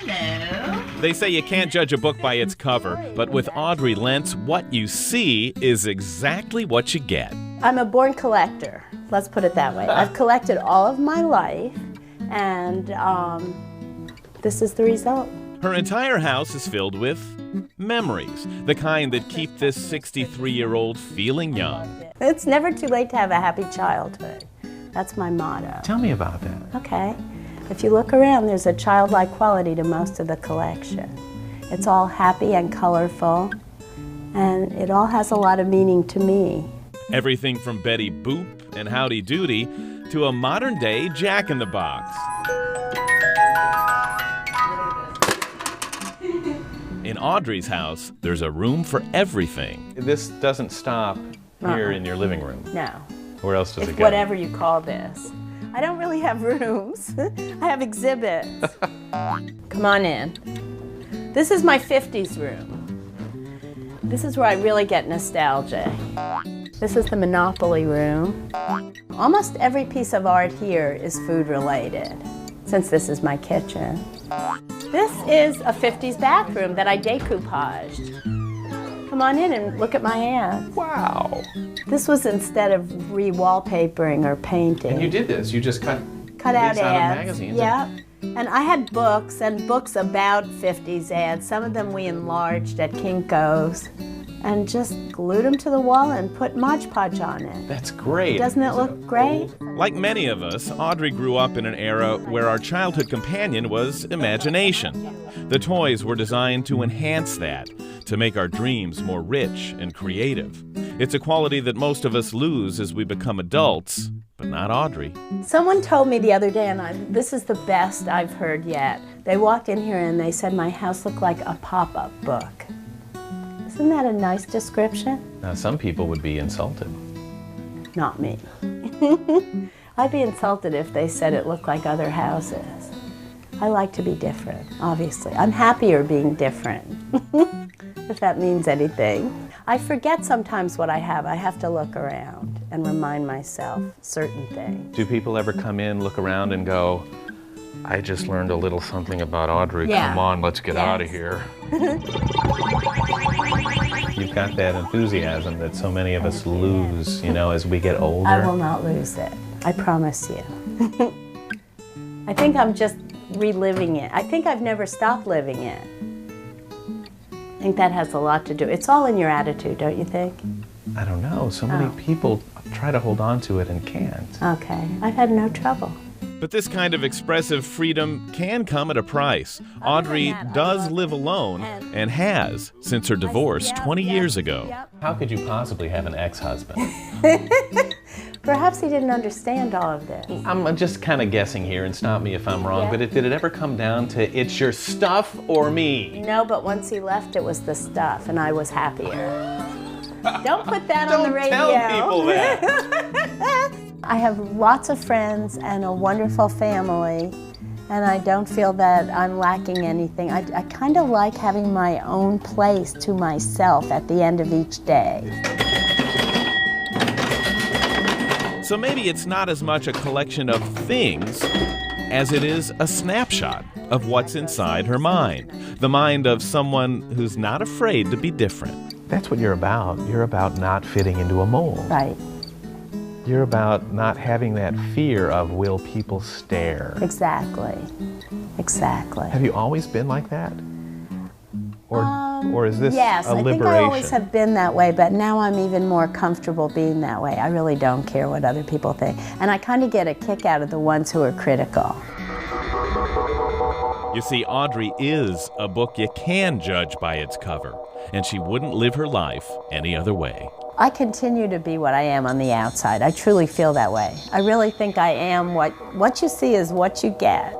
Hello. They say you can't judge a book by its cover, but with Audrey Lentz, what you see is exactly what you get. I'm a born collector, let's put it that way. I've collected all of my life, and this is the result. Her entire house is filled with memories, the kind that keep this 63-year-old feeling young. It's never too late to have a happy childhood. That's my motto. Tell me about that. Okay. If you look around, there's a childlike quality to most of the collection. It's all happy and colorful, and it all has a lot of meaning to me. Everything from Betty Boop and Howdy Doody to a modern-day Jack-in-the-Box. In Audrey's house, there's a room for everything. This doesn't stop here in your living room. No. Where else does it go? Whatever you call this. I don't really have rooms. I have exhibits. Come on in. This is my 50s room. This is where I really get nostalgia. This is the Monopoly room. Almost every piece of art here is food related, since this is my kitchen. This is a 50s bathroom that I decoupaged. Come on in and look at my aunt. Wow. This was instead of re-wallpapering or painting. And you did this. You just cut out these ads. out of magazines. Yeah. And I had books and books about 50s ads. Some of them we enlarged at Kinko's and just glued them to the wall and put Mod Podge on it. That's great. Doesn't it look great? Like many of us, Audrey grew up in an era where our childhood companion was imagination. The toys were designed to enhance that, to make our dreams more rich and creative. It's a quality that most of us lose as we become adults, but not Audrey. Someone told me the other day, and this is the best I've heard yet. They walked in here and they said my house looked like a pop-up book. Isn't that a nice description? Now, some people would be insulted. Not me. I'd be insulted if they said it looked like other houses. I like to be different, obviously. I'm happier being different, if that means anything. I forget sometimes what I have. I have to look around and remind myself certain things. Do people ever come in, look around, and go, I just learned a little something about Audrey. Yeah. Come on, let's get out of here. You've got that enthusiasm that so many of us lose, you know, as we get older. I will not lose it. I promise you. I think I'm just reliving it. I think I've never stopped living it. I think that has a lot to do. It's all in your attitude, don't you think? I don't know. So many people try to hold on to it and can't. Okay. I've had no trouble. But this kind of expressive freedom can come at a price. Audrey does live alone and has since her divorce 20 years ago. How could you possibly have an ex-husband? Perhaps he didn't understand all of this. I'm just kind of guessing here, and stop me if I'm wrong, but did it ever come down to it's your stuff or me? No, but once he left, it was the stuff, and I was happier. Don't put that on the radio. Don't tell people that. I have lots of friends and a wonderful family, and I don't feel that I'm lacking anything. I kind of like having my own place to myself at the end of each day. So maybe it's not as much a collection of things as it is a snapshot of what's inside her mind. The mind of someone who's not afraid to be different. That's what you're about. You're about not fitting into a mold. Right. You're about not having that fear of will people stare. Exactly. Exactly. Have you always been like that? Or is this yes, a liberation? I think I always have been that way, but now I'm even more comfortable being that way. I really don't care what other people think. And I kind of get a kick out of the ones who are critical. You see, Audrey is a book you can judge by its cover, and she wouldn't live her life any other way. I continue to be what I am on the outside. I truly feel that way. I really think I am what you see is what you get.